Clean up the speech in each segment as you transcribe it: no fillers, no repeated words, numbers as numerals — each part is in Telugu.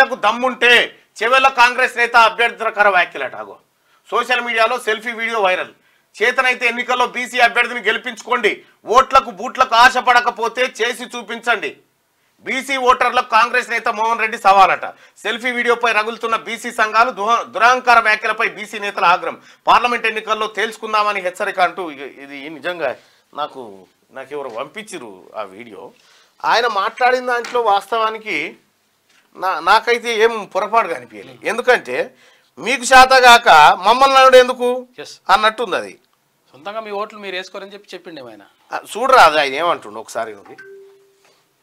బీసీలకు దమ్ముంటే చెవెళ్ల కాంగ్రెస్ నేత అభ్యర్థికర వ్యాఖ్యలట. ఆగో సోషల్ మీడియాలో సెల్ఫీ వీడియో వైరల్. చేతనైతే ఎన్నికల్లో బీసీ అభ్యర్థిని గెలిపించుకోండి, ఓట్లకు బూట్లకు ఆశపడకపోతే చేసి చూపించండి. బీసీ ఓటర్లకు కాంగ్రెస్ నేత మోహన్ రెడ్డి సవాలట. సెల్ఫీ వీడియోపై రగులుతున్న బీసీ సంఘాలు దురహంకార వ్యాఖ్యలపై బీసీ నేతల ఆగ్రహం. పార్లమెంట్ ఎన్నికల్లో తేల్చుకుందామని హెచ్చరిక అంటూ ఇది నిజంగా నాకు ఎవరు పంపించిరు ఆ వీడియో. ఆయన మాట్లాడిన దాంట్లో వాస్తవానికి నాకైతే ఏం పొరపాటు కనిపించలేదు. ఎందుకంటే మీకు శాతగాక మమ్మల్ని నడు ఎందుకు అన్నట్టుంది. అది సొంతంగా మీ ఓట్లు మీరు వేసుకోరని చెప్పిండే ఆయన. చూడరా అది ఆయన ఏమంటుండు ఒకసారి.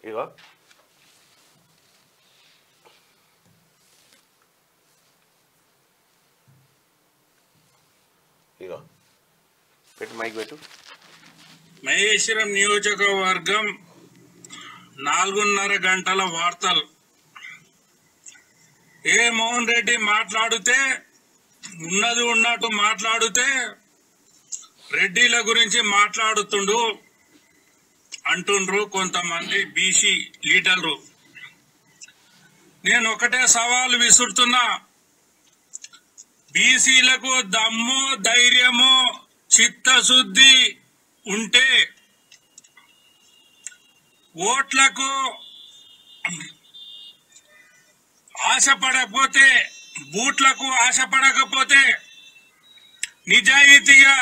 ఇగో ఇగో పెట్టు, మైక్ పెట్టు. మహేశ్వరం నియోజకవర్గం 4:30 గంటల వార్తలు. మోహన్ రెడ్డి మాట్లాడితే ఉన్నది ఉన్నట్టు మాట్లాడితే రెడ్డిల గురించి మాట్లాడుతుండు అంటుండ్రు కొంతమంది బీసీ లీడర్లు. నేను ఒకటే సవాల్ విసురుతున్నా, బీసీలకు దమ్ము ధైర్యము చిత్తశుద్ధి ఉంటే ఓట్లకు ఆశపడకపోతే బూట్లకు ఆశపడకపోతే నిజాయితీగా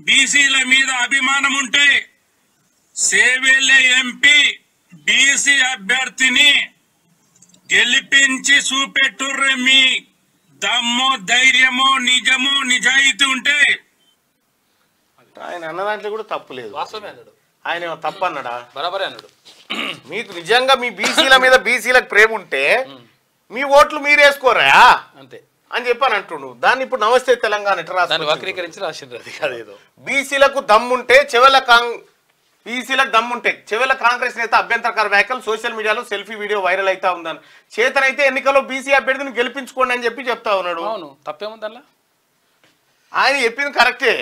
బీసీల మీద అభిమానం ఉంటే సేవెళ్ళే ఎంపీ బీసీ అభ్యర్థిని గెలిపించి చూపెట్టుర్రే. మీ దమ్ము ధైర్యము నిజము నిజాయితీ ఉంటే. ఆయన అన్న దాంట్లో కూడా తప్పు లేదు. వాస్తవమే అన్నాడు ఆయన. తప్పు అన్నాడా? బరాబరే అన్నాడు. మీకు నిజంగా మీ బీసీల మీద బీసీలకు ప్రేమ ఉంటే మీ ఓట్లు మీరు వేసుకోరా అంతే అని చెప్పని అంటుండు. దాన్ని ఇప్పుడు నమస్తే తెలంగాణ వక్రీకరించి రాసిండ్రు. అది కాదేదో బీసీలకు దమ్ముంటే చెవెళ్ల కాంగ్రెస్ నేత అభ్యంతరకర వ్యాఖ్యలు. సోషల్ మీడియాలో సెల్ఫీ వీడియో వైరల్ అవుతా ఉందని. చేతనైతే ఎన్నికల్లో బీసీ అభ్యర్థిని గెలిపించుకోండి అని చెప్తా ఉన్నాడు. అవును, తప్పేముందల్లా. ఆయన చెప్పింది కరెక్టే.